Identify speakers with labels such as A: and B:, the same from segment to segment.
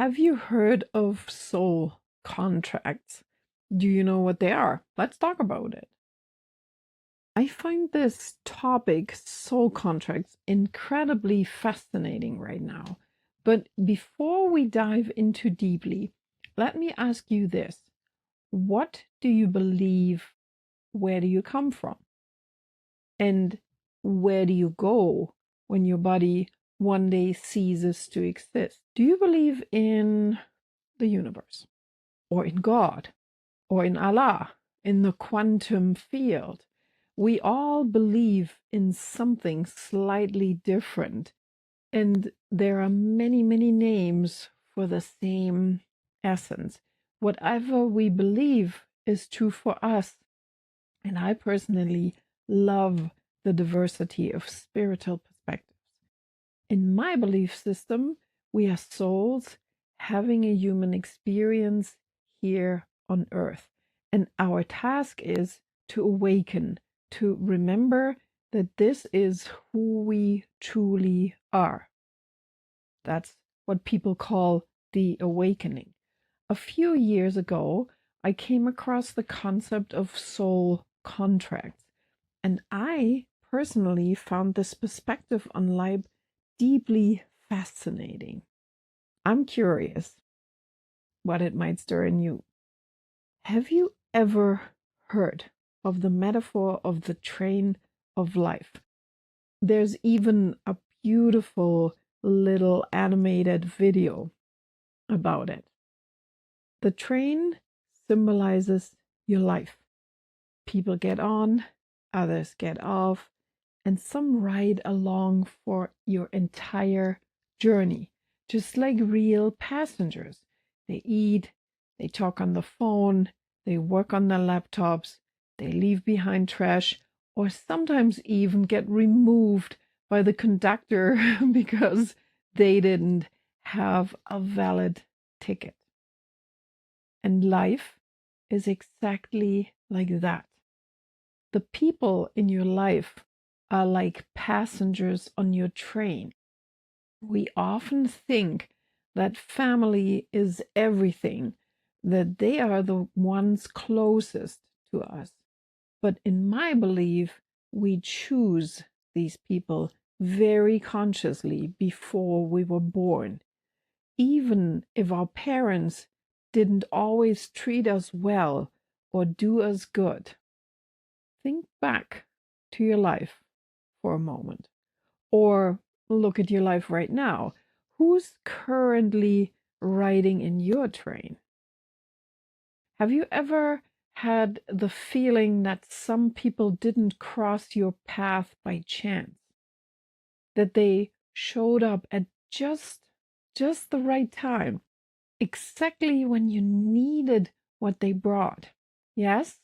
A: Have you heard of soul contracts? Do you know what they are? Let's talk about it. I find this topic, soul contracts, incredibly fascinating right now. But before we dive into deeply, let me ask you this. What do you believe? Where do you come from? And where do you go when your body one day ceases to exist? Do you believe in the universe, or in God, or in Allah, in the quantum field? We all believe in something slightly different, and there are many, many names for the same essence. Whatever we believe is true for us, and I personally love the diversity of spiritual perspectives. In my belief system, we are souls having a human experience here on earth. And our task is to awaken, to remember that this is who we truly are. That's what people call the awakening. A few years ago, I came across the concept of soul contracts, and I personally found this perspective on life deeply fascinating. I'm curious what it might stir in you. Have you ever heard of the metaphor of the train of life? There's even a beautiful little animated video about it. The train symbolizes your life. People get on, others get off, and some ride along for your entire journey, just like real passengers. They eat, they talk on the phone, they work on their laptops, they leave behind trash, or sometimes even get removed by the conductor because they didn't have a valid ticket. And life is exactly like that. The people in your life are like passengers on your train. We often think that family is everything, that they are the ones closest to us. But in my belief, we choose these people very consciously before we were born. Even if our parents didn't always treat us well or do us good. Think back to your life for a moment, or look at your life right now. Who's currently riding in your train? Have you ever had the feeling that some people didn't cross your path by chance? That they showed up at just the right time, exactly when you needed what they brought? Yes?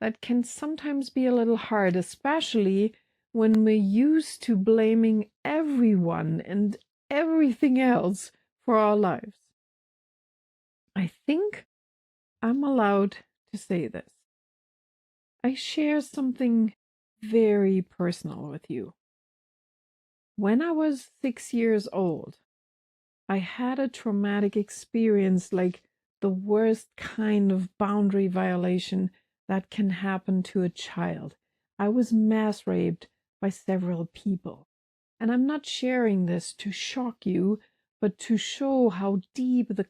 A: That can sometimes be a little hard, especially when we're used to blaming everyone and everything else for our lives. I think I'm allowed to say this. I share something very personal with you. When I was 6 years old, I had a traumatic experience, like the worst kind of boundary violation that can happen to a child. I was mass raped by several people. And I'm not sharing this to shock you, but to show how deep the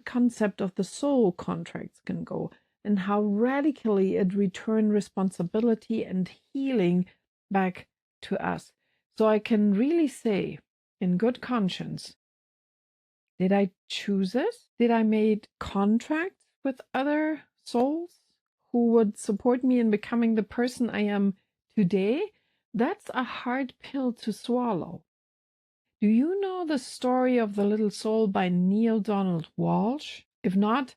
A: concept of the soul contracts can go, and how radically it returns responsibility and healing back to us. So I can really say, in good conscience, did I choose it? Did I make contracts with other souls who would support me in becoming the person I am today? That's a hard pill to swallow. Do you know the story of the little soul by Neil Donald Walsh? If not,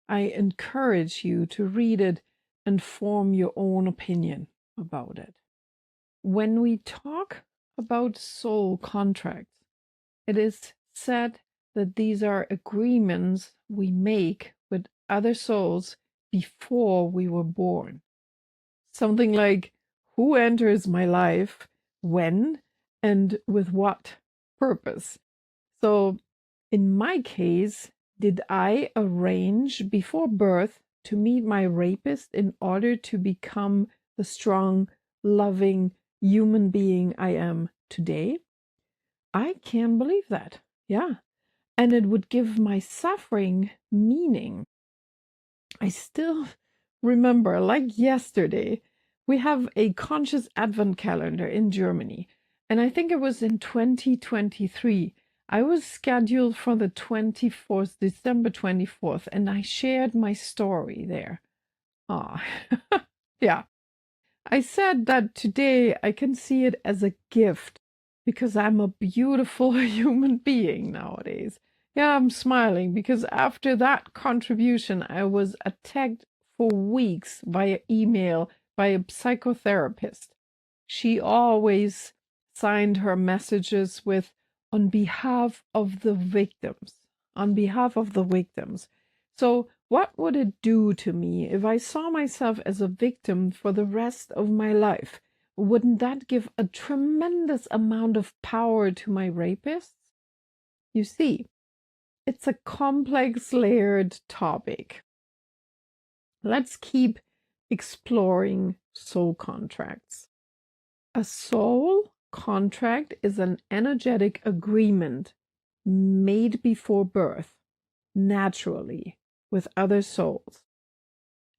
A: I encourage you to read it and form your own opinion about it. When we talk about soul contracts, it is said that these are agreements we make with other souls before we were born. Something like who enters my life, when, and with what purpose. So In my case, did I arrange before birth to meet my rapist in order to become the strong, loving human being I am today? I can't believe that. Yeah. And it would give my suffering meaning. I still remember, like yesterday, we have a conscious advent calendar in Germany. And I think it was in 2023. I was scheduled for the 24th, December 24th, and I shared my story there. Ah, yeah. I said that today I can see it as a gift because I'm a beautiful human being nowadays. Yeah, I'm smiling because after that contribution, I was attacked for weeks via email by a psychotherapist. She always signed her messages with, on behalf of the victims, on behalf of the victims. So, what would it do to me if I saw myself as a victim for the rest of my life? Wouldn't that give a tremendous amount of power to my rapists? You see, it's a complex, layered topic. Let's keep exploring soul contracts. A soul contract is an energetic agreement made before birth, naturally, with other souls.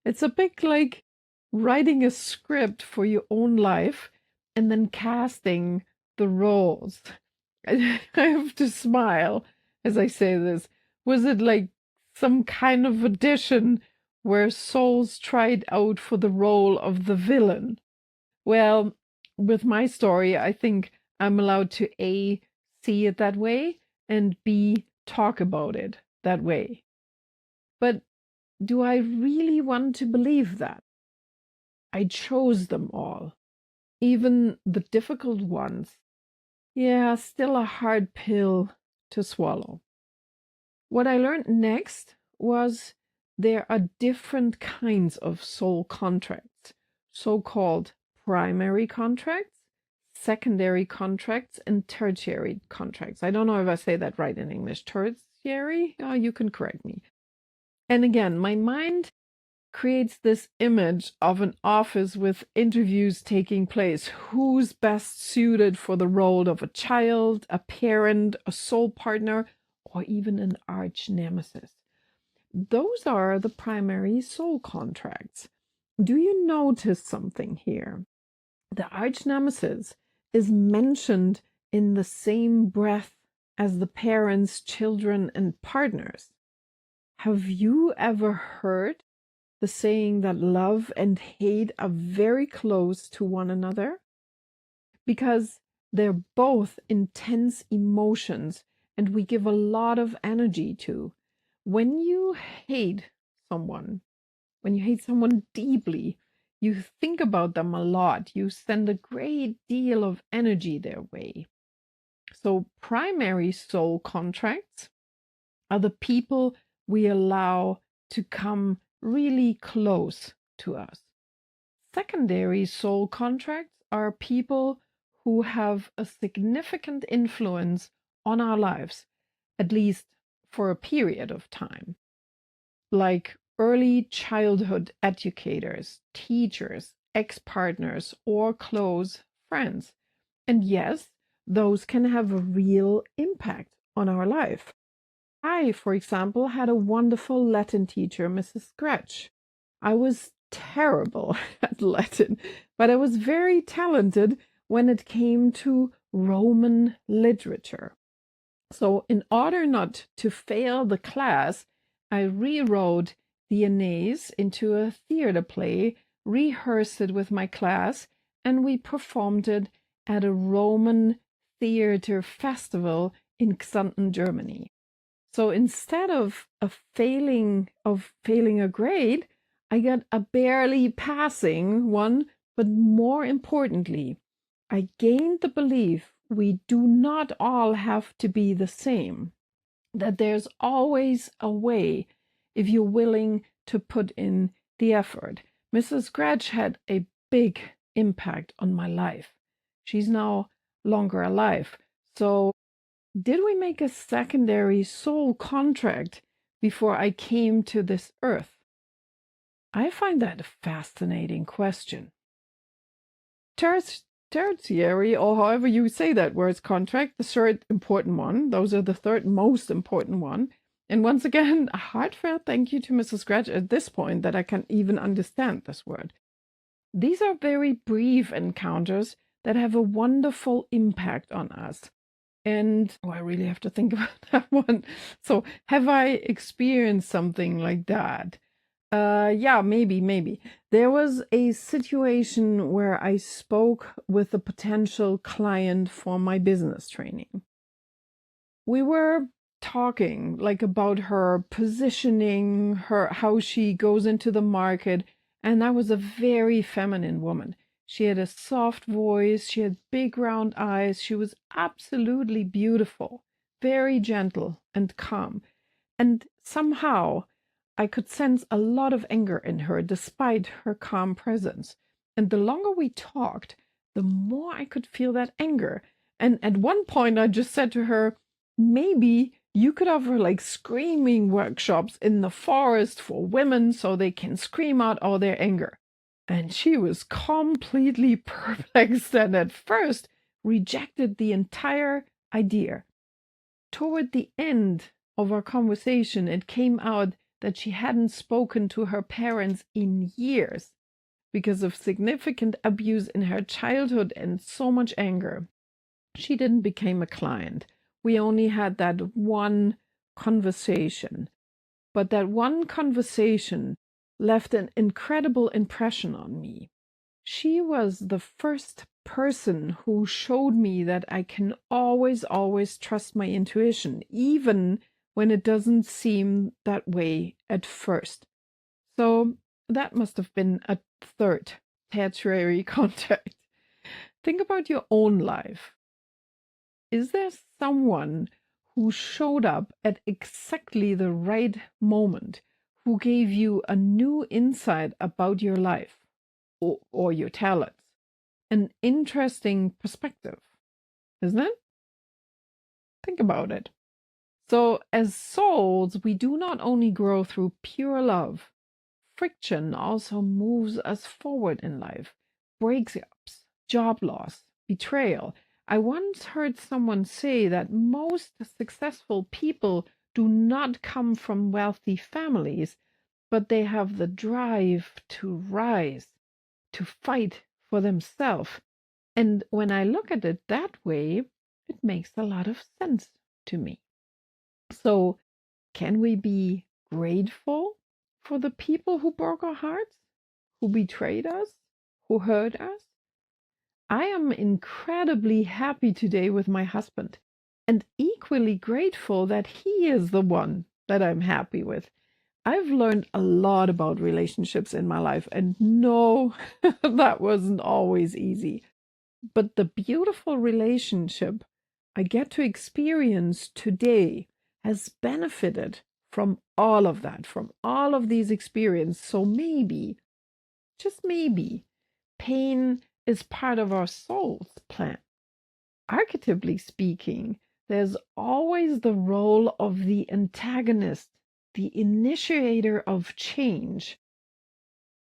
A: It's a bit like writing a script for your own life and then casting the roles. I have to smile as I say this. Was it like some kind of audition where souls tried out for the role of the villain? Well, with my story, I think I'm allowed to A, see it that way, and B, talk about it that way. But do I really want to believe that? I chose them all, even the difficult ones. Yeah, still a hard pill to swallow. What I learned next was there are different kinds of soul contracts, so-called primary contracts, secondary contracts, and tertiary contracts. I don't know if I say that right in English. Tertiary? Oh, you can correct me. And again, my mind creates this image of an office with interviews taking place. Who's best suited for the role of a child, a parent, a soul partner, or even an arch nemesis? Those are the primary soul contracts. Do you notice something here? The arch nemesis is mentioned in the same breath as the parents, children, and partners. Have you ever heard the saying that love and hate are very close to one another? Because they're both intense emotions and we give a lot of energy to. When you hate someone, when you hate someone deeply, you think about them a lot. You send a great deal of energy their way. So, primary soul contracts are the people we allow to come really close to us. Secondary soul contracts are people who have a significant influence on our lives, at least for a period of time, like early childhood educators, teachers, ex-partners, or close friends. And yes, those can have a real impact on our life. I, for example, had a wonderful Latin teacher, Mrs. Scratch. I was terrible at Latin, but I was very talented when it came to Roman literature. So, in order not to fail the class, I rewrote the Aeneas into a theater play, rehearsed it with my class, and we performed it at a Roman theater festival in Xanten, Germany. So instead of failing a grade, I got a barely passing one, but more importantly, I gained the belief we do not all have to be the same, that there's always a way if you're willing to put in the effort. Mrs. Scratch had a big impact on my life. She's now longer alive. So Did we make a secondary soul contract before I came to this earth? I find that a fascinating question. Tertiary, or however you say that word, contract, the third important one. Those are the third most important one. And once again, a heartfelt thank you to Mrs. Scratch at this point that I can even understand this word. These are very brief encounters that have a wonderful impact on us. And I really have to think about that one. So, have I experienced something like that? Yeah, maybe. There was a situation where I spoke with a potential client for my business training. We were talking like about her positioning, how she goes into the market, and that was a very feminine woman. She had a soft voice, she had big round eyes, she was absolutely beautiful, very gentle and calm. And somehow I could sense a lot of anger in her despite her calm presence. And the longer we talked, the more I could feel that anger. And at one point, I just said to her, maybe you could offer like screaming workshops in the forest for women so they can scream out all their anger. And she was completely perplexed and at first rejected the entire idea. Toward the end of our conversation, it came out that she hadn't spoken to her parents in years because of significant abuse in her childhood and so much anger. She didn't become a client. We only had that one conversation. But that one conversation left an incredible impression on me. She was the first person who showed me that I can always trust my intuition, even when it doesn't seem that way at first. So that must have been a third tertiary contact. Think about your own life. Is there someone who showed up at exactly the right moment, who gave you a new insight about your life or your talents? An interesting perspective, isn't it? Think about it. So, as souls, we do not only grow through pure love, friction also moves us forward in life. Breakups, job loss, betrayal. I once heard someone say that most successful people do not come from wealthy families, but they have the drive to rise, to fight for themselves. And when I look at it that way, it makes a lot of sense to me. So, can we be grateful for the people who broke our hearts, who betrayed us, who hurt us? I am incredibly happy today with my husband and equally grateful that he is the one that I'm happy with. I've learned a lot about relationships in my life, and no, that wasn't always easy. But the beautiful relationship I get to experience today has benefited from all of that, from all of these experiences. So maybe, just maybe, pain is part of our soul's plan. Archetypally speaking, there's always the role of the antagonist, the initiator of change.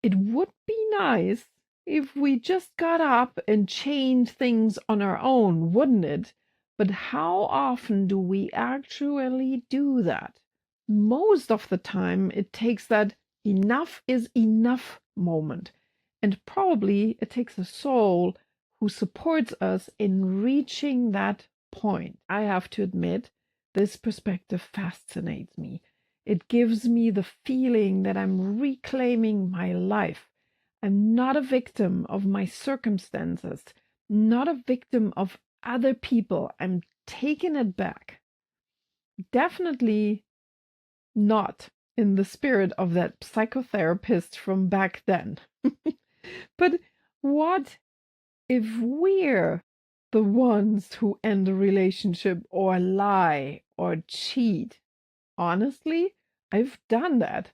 A: It would be nice if we just got up and changed things on our own, wouldn't it? But how often do we actually do that? Most of the time, it takes that enough is enough moment. And probably it takes a soul who supports us in reaching that point. I have to admit, this perspective fascinates me. It gives me the feeling that I'm reclaiming my life. I'm not a victim of my circumstances, not a victim of other people. I'm taking it back. Definitely not in the spirit of that psychotherapist from back then. But what if we're the ones who end a relationship or lie or cheat? Honestly, I've done that.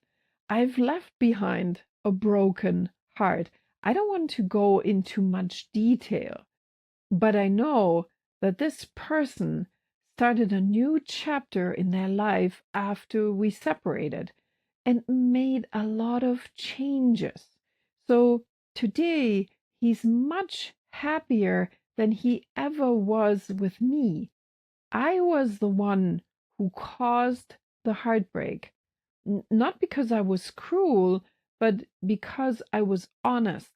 A: I've left behind a broken heart. I don't want to go into much detail, but I know that this person started a new chapter in their life after we separated and made a lot of changes. So today he's much happier than he ever was with me. I was the one who caused the heartbreak, not because I was cruel, but because I was honest.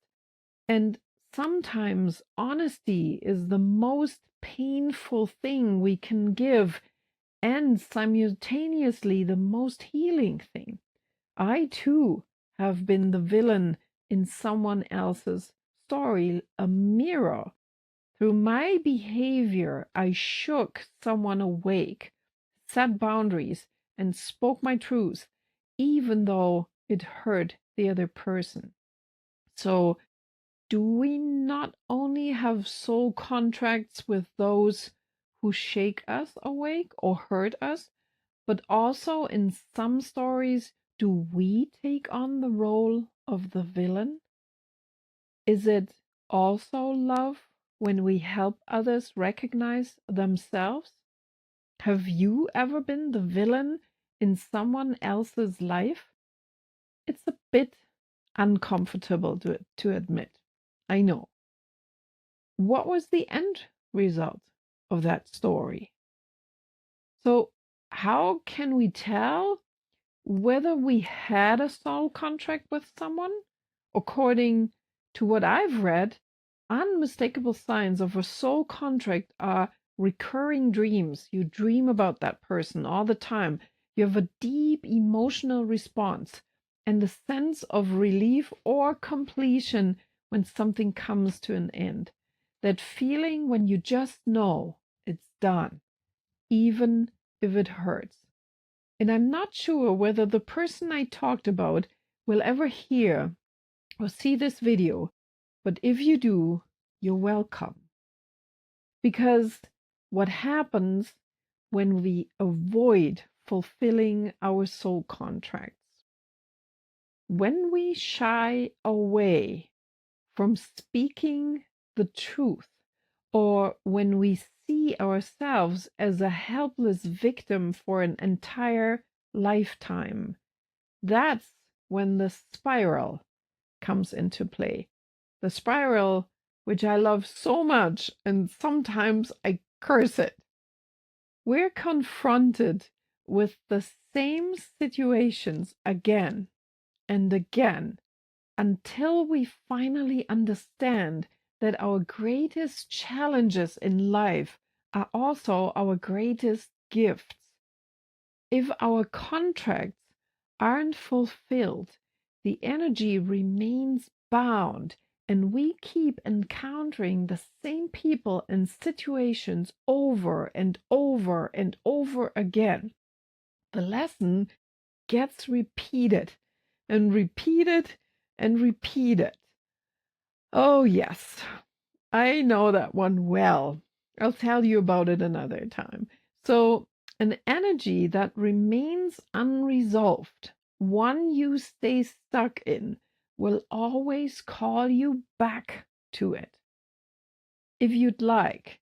A: And sometimes honesty is the most painful thing we can give, and simultaneously the most healing thing. I too have been the villain in someone else's story, a mirror. Through my behavior, I shook someone awake, set boundaries, and spoke my truth, even though it hurt the other person. So, do we not only have soul contracts with those who shake us awake or hurt us, but also in some stories, do we take on the role of the villain? Is it also love when we help others recognize themselves? Have you ever been the villain in someone else's life? It's a bit uncomfortable to admit. I know. What was the end result of that story? So, how can we tell whether we had a soul contract with someone? According to what I've read, unmistakable signs of a soul contract are recurring dreams. You dream about that person all the time. You have a deep emotional response and the sense of relief or completion when something comes to an end. That feeling when you just know it's done, even if it hurts. And I'm not sure whether the person I talked about will ever hear or see this video, but if you do, you're welcome. Because what happens when we avoid fulfilling our soul contracts? When we shy away from speaking the truth, or when we see ourselves as a helpless victim for an entire lifetime, that's when the spiral comes into play. The spiral, which I love so much, and sometimes I curse it. We're confronted with the same situations again and again until we finally understand that our greatest challenges in life are also our greatest gifts. If our contracts aren't fulfilled, the energy remains bound, and we keep encountering the same people and situations over and over and over again. The lesson gets repeated and repeated and repeated. Oh, yes, I know that one well. I'll tell you about it another time. So, an energy that remains unresolved, one you stay stuck in, will always call you back to it. If you'd like,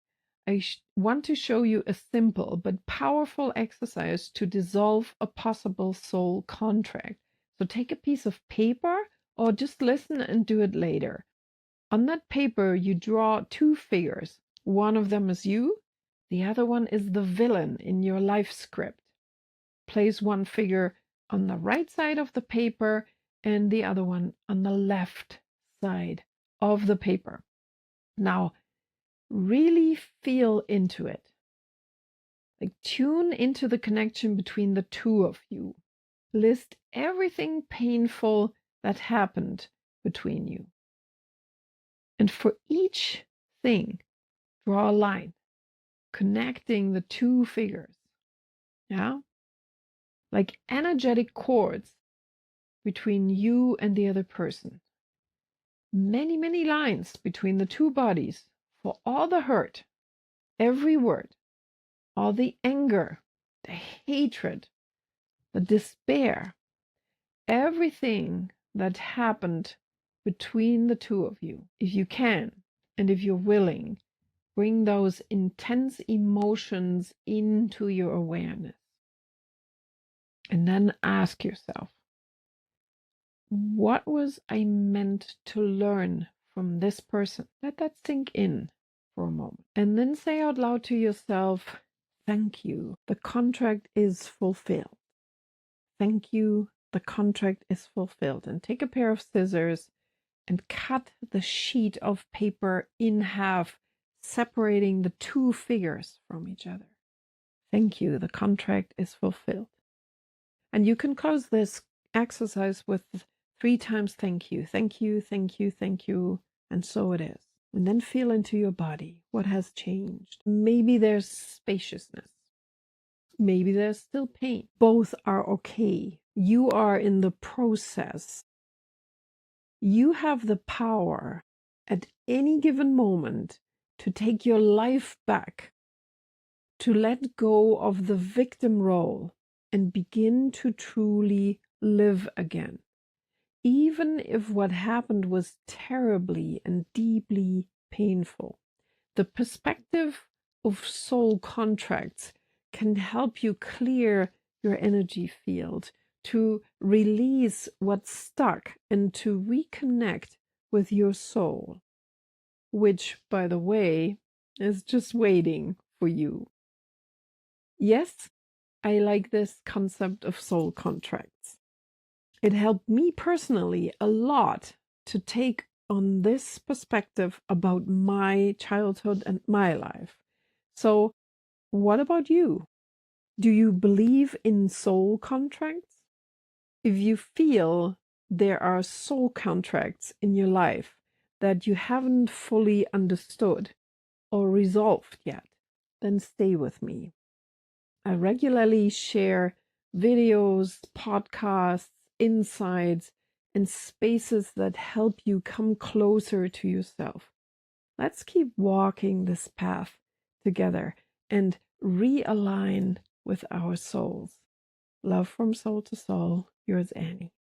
A: I want to show you a simple but powerful exercise to dissolve a possible soul contract. So take a piece of paper or just listen and do it later. On that paper, you draw two figures. One of them is you, the other one is the villain in your life script. Place one figure on the right side of the paper and the other one on the left side of the paper. Now, really feel into it. Like tune into the connection between the two of you. List everything painful that happened between you. And for each thing, draw a line connecting the two figures. Yeah? Like energetic cords between you and the other person. Many, many lines between the two bodies for all the hurt, every word, all the anger, the hatred, the despair, everything that happened between the two of you. If you can, and if you're willing, bring those intense emotions into your awareness. And then ask yourself, what was I meant to learn from this person? Let that sink in for a moment. And then say out loud to yourself, thank you. The contract is fulfilled. Thank you. The contract is fulfilled. And take a pair of scissors and cut the sheet of paper in half, separating the two figures from each other. Thank you. The contract is fulfilled. And you can close this exercise with 3 times thank you, thank you, thank you, thank you, and so it is. And then feel into your body what has changed. Maybe there's spaciousness. Maybe there's still pain. Both are okay. You are in the process. You have the power at any given moment to take your life back, to let go of the victim role and begin to truly live again. Even if what happened was terribly and deeply painful, the perspective of soul contracts can help you clear your energy field, to release what's stuck and to reconnect with your soul, which, by the way, is just waiting for you. Yes, I like this concept of soul contracts. It helped me personally a lot to take on this perspective about my childhood and my life. So, what about you? Do you believe in soul contracts? If you feel there are soul contracts in your life that you haven't fully understood or resolved yet, then stay with me. I regularly share videos, podcasts, insights, and spaces that help you come closer to yourself. Let's keep walking this path together and realign with our souls. Love from soul to soul, yours, Annie.